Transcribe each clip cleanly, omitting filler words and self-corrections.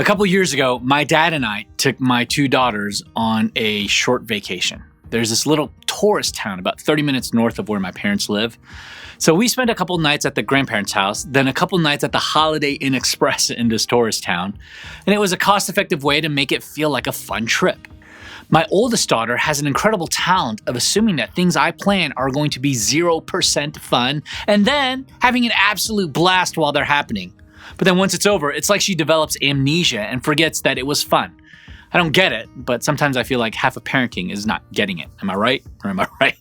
A couple years ago, my dad and I took my two daughters on a short vacation. There's this little tourist town about 30 minutes north of where my parents live. So we spent a couple nights at the grandparents' house, then a couple nights at the Holiday Inn Express in this tourist town. And it was a cost-effective way to make it feel like a fun trip. My oldest daughter has an incredible talent of assuming that things I plan are going to be 0% fun and then having an absolute blast while they're happening. But then once it's over, it's like she develops amnesia and forgets that it was fun. I don't get it, but sometimes I feel like half of parenting is not getting it. Am I right? Or am I right?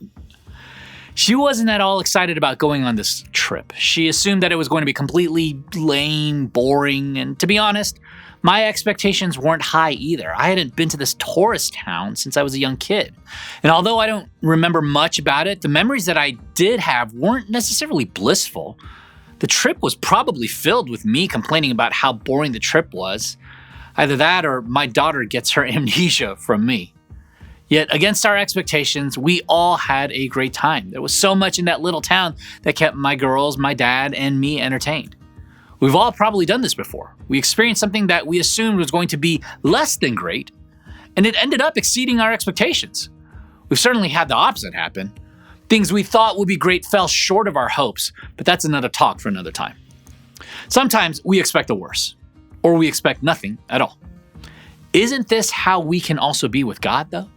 She wasn't at all excited about going on this trip. She assumed that it was going to be completely lame, boring, and to be honest, my expectations weren't high either. I hadn't been to this tourist town since I was a young kid. And although I don't remember much about it, the memories that I did have weren't necessarily blissful. The trip was probably filled with me complaining about how boring the trip was. Either that or my daughter gets her amnesia from me. Yet against our expectations, we all had a great time. There was so much in that little town that kept my girls, my dad, and me entertained. We've all probably done this before. We experienced something that we assumed was going to be less than great, and it ended up exceeding our expectations. We've certainly had the opposite happen. Things we thought would be great fell short of our hopes, but that's another talk for another time. Sometimes we expect the worst, or we expect nothing at all. Isn't this how we can also be with God, though?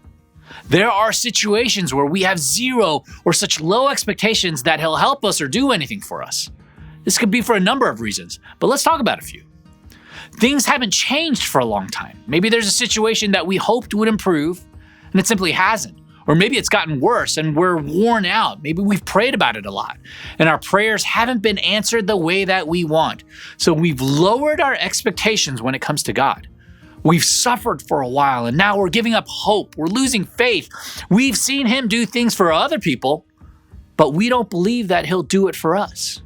There are situations where we have zero or such low expectations that He'll help us or do anything for us. This could be for a number of reasons, but let's talk about a few. Things haven't changed for a long time. Maybe there's a situation that we hoped would improve, and it simply hasn't. Or maybe it's gotten worse and we're worn out. Maybe we've prayed about it a lot and our prayers haven't been answered the way that we want. So we've lowered our expectations when it comes to God. We've suffered for a while and now we're giving up hope. We're losing faith. We've seen Him do things for other people, but we don't believe that He'll do it for us.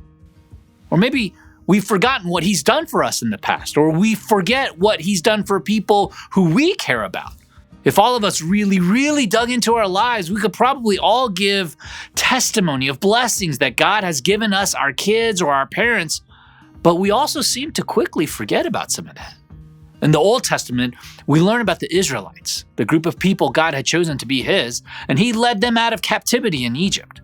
Or maybe we've forgotten what He's done for us in the past, or we forget what He's done for people who we care about. If all of us really dug into our lives, we could probably all give testimony of blessings that God has given us, our kids or our parents, but we also seem to quickly forget about some of that. In the Old Testament, we learn about the Israelites, the group of people God had chosen to be His, and He led them out of captivity in Egypt.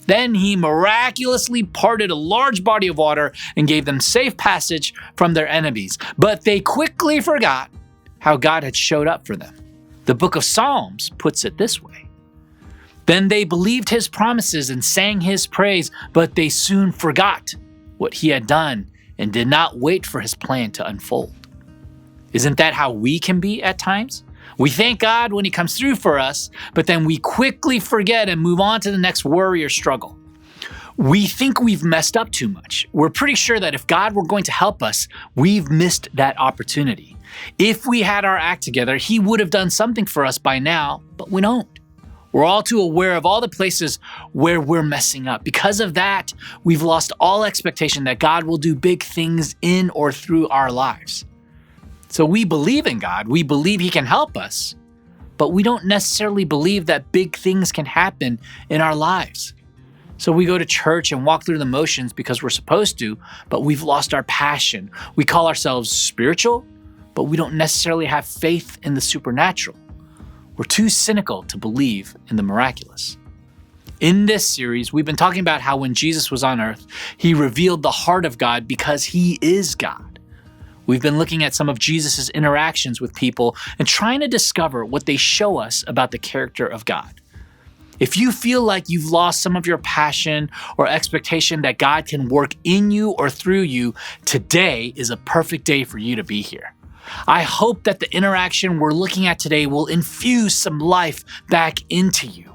Then He miraculously parted a large body of water and gave them safe passage from their enemies, but they quickly forgot how God had showed up for them. The book of Psalms puts it this way. Then they believed His promises and sang His praise, but they soon forgot what He had done and did not wait for His plan to unfold. Isn't that how we can be at times? We thank God when He comes through for us, but then we quickly forget and move on to the next worry or struggle. We think we've messed up too much. We're pretty sure that if God were going to help us, we've missed that opportunity. If we had our act together, He would have done something for us by now, but we don't. We're all too aware of all the places where we're messing up. Because of that, we've lost all expectation that God will do big things in or through our lives. So we believe in God, we believe He can help us, but we don't necessarily believe that big things can happen in our lives. So we go to church and walk through the motions because we're supposed to, but we've lost our passion. We call ourselves spiritual, but we don't necessarily have faith in the supernatural. We're too cynical to believe in the miraculous. In this series, we've been talking about how when Jesus was on earth, He revealed the heart of God because He is God. We've been looking at some of Jesus' interactions with people and trying to discover what they show us about the character of God. If you feel like you've lost some of your passion or expectation that God can work in you or through you, today is a perfect day for you to be here. I hope that the interaction we're looking at today will infuse some life back into you.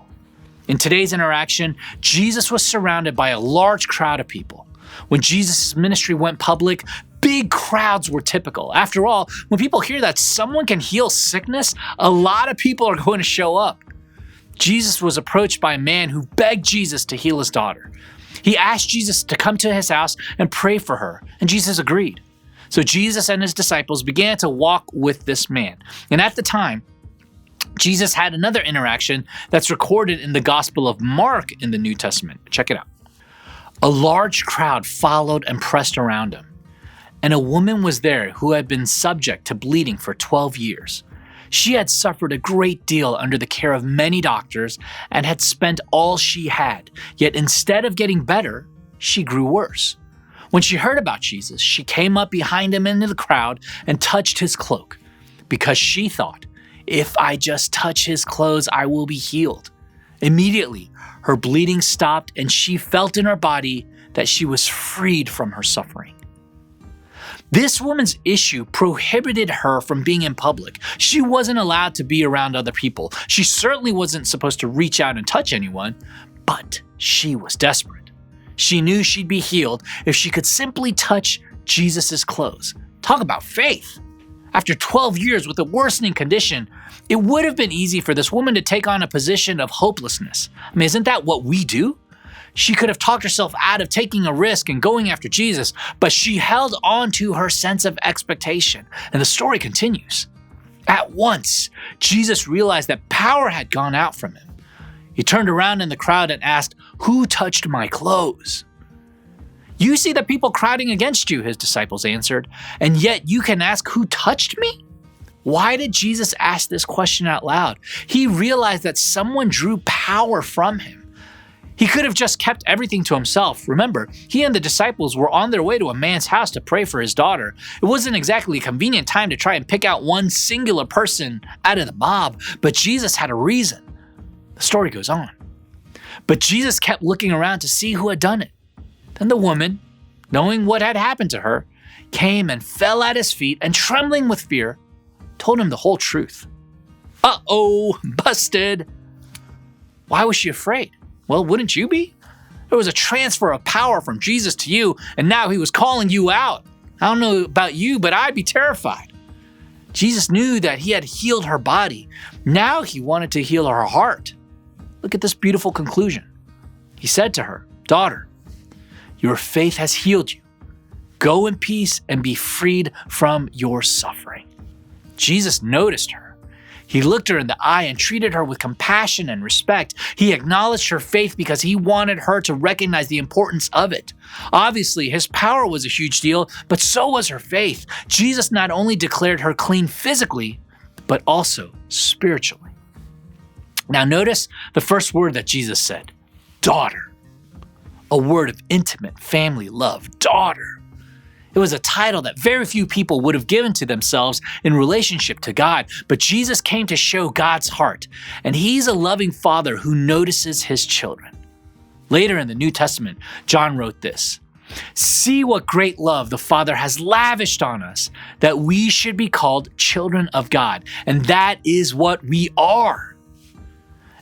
In today's interaction, Jesus was surrounded by a large crowd of people. When Jesus' ministry went public, big crowds were typical. After all, when people hear that someone can heal sickness, a lot of people are going to show up. Jesus was approached by a man who begged Jesus to heal his daughter. He asked Jesus to come to his house and pray for her, and Jesus agreed. So Jesus and His disciples began to walk with this man. And at the time, Jesus had another interaction that's recorded in the Gospel of Mark in the New Testament. Check it out. A large crowd followed and pressed around Him. and a woman was there who had been subject to bleeding for 12 years. She had suffered a great deal under the care of many doctors and had spent all she had, yet instead of getting better, she grew worse. When she heard about Jesus, she came up behind him into the crowd and touched his cloak, because she thought, "If I just touch his clothes, I will be healed." Immediately, her bleeding stopped and she felt in her body that she was freed from her suffering. This woman's issue prohibited her from being in public. She wasn't allowed to be around other people. She certainly wasn't supposed to reach out and touch anyone, but she was desperate. She knew she'd be healed if she could simply touch Jesus' clothes. Talk about faith. After 12 years with a worsening condition, it would have been easy for this woman to take on a position of hopelessness. I mean, isn't that what we do? She could have talked herself out of taking a risk and going after Jesus, but she held on to her sense of expectation. And the story continues. At once, Jesus realized that power had gone out from him. He turned around in the crowd and asked, "Who touched my clothes?" "You see the people crowding against you," his disciples answered, "and yet you can ask, 'Who touched me?'" Why did Jesus ask this question out loud? He realized that someone drew power from him. He could have just kept everything to himself. Remember, he and the disciples were on their way to a man's house to pray for his daughter. It wasn't exactly a convenient time to try and pick out one singular person out of the mob, but Jesus had a reason. The story goes on. But Jesus kept looking around to see who had done it. Then the woman, knowing what had happened to her, came and fell at his feet and, trembling with fear, told him the whole truth. Uh-oh, busted. Why was she afraid? Well, wouldn't you be? There was a transfer of power from Jesus to you, and now he was calling you out. I don't know about you, but I'd be terrified. Jesus knew that he had healed her body. Now he wanted to heal her heart. Look at this beautiful conclusion. He said to her, "Daughter, your faith has healed you. Go in peace and be freed from your suffering." Jesus noticed her. He looked her in the eye and treated her with compassion and respect. He acknowledged her faith because he wanted her to recognize the importance of it. Obviously, his power was a huge deal, but so was her faith. Jesus not only declared her clean physically, but also spiritually. Now notice the first word that Jesus said, daughter. A word of intimate family love, daughter. It was a title that very few people would have given to themselves in relationship to God, but Jesus came to show God's heart, and he's a loving father who notices his children. Later in the New Testament, John wrote this, "See what great love the Father has lavished on us, that we should be called children of God, and that is what we are."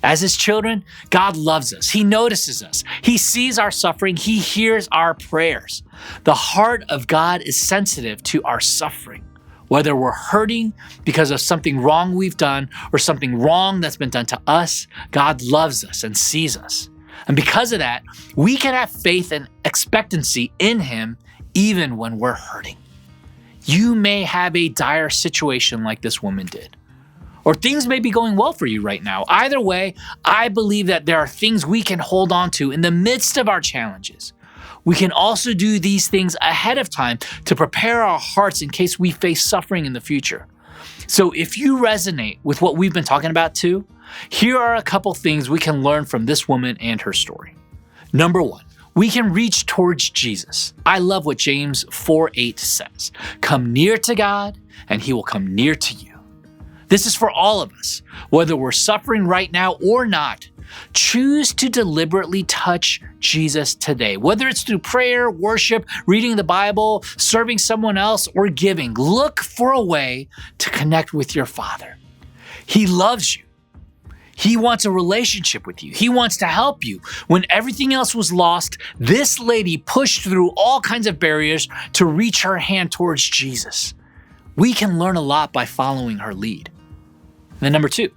As his children, God loves us. He notices us. He sees our suffering. He hears our prayers. The heart of God is sensitive to our suffering. Whether we're hurting because of something wrong we've done or something wrong that's been done to us, God loves us and sees us. And because of that, we can have faith and expectancy in him even when we're hurting. You may have a dire situation like this woman did. Or things may be going well for you right now. Either way, I believe that there are things we can hold on to in the midst of our challenges. We can also do these things ahead of time to prepare our hearts in case we face suffering in the future. So if you resonate with what we've been talking about too, here are a couple things we can learn from this woman and her story. Number one, we can reach towards Jesus. I love what James 4:8 says. Come near to God and he will come near to you. This is for all of us, whether we're suffering right now or not. Choose to deliberately touch Jesus today, whether it's through prayer, worship, reading the Bible, serving someone else, or giving. Look for a way to connect with your Father. He loves you. He wants a relationship with you. He wants to help you. When everything else was lost, this lady pushed through all kinds of barriers to reach her hand towards Jesus. We can learn a lot by following her lead. And then number two,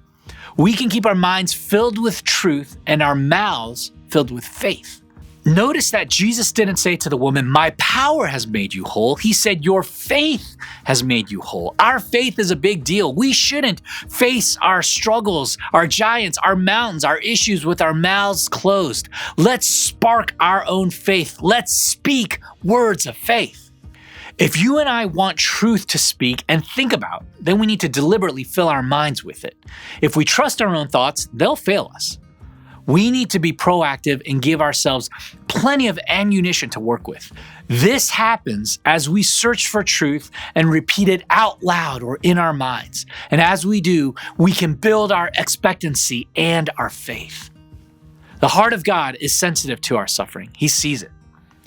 we can keep our minds filled with truth and our mouths filled with faith. Notice that Jesus didn't say to the woman, "My power has made you whole." He said, "Your faith has made you whole." Our faith is a big deal. We shouldn't face our struggles, our giants, our mountains, our issues with our mouths closed. Let's spark our own faith. Let's speak words of faith. If you and I want truth to speak and think about, then we need to deliberately fill our minds with it. If we trust our own thoughts, they'll fail us. We need to be proactive and give ourselves plenty of ammunition to work with. This happens as we search for truth and repeat it out loud or in our minds. And as we do, we can build our expectancy and our faith. The heart of God is sensitive to our suffering. He sees it.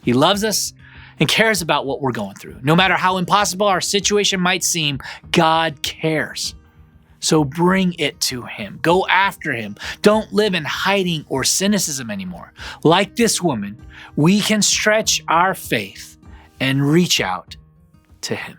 He loves us and cares about what we're going through. No matter how impossible our situation might seem, God cares. So bring it to Him. Go after Him. Don't live in hiding or cynicism anymore. Like this woman, we can stretch our faith and reach out to Him.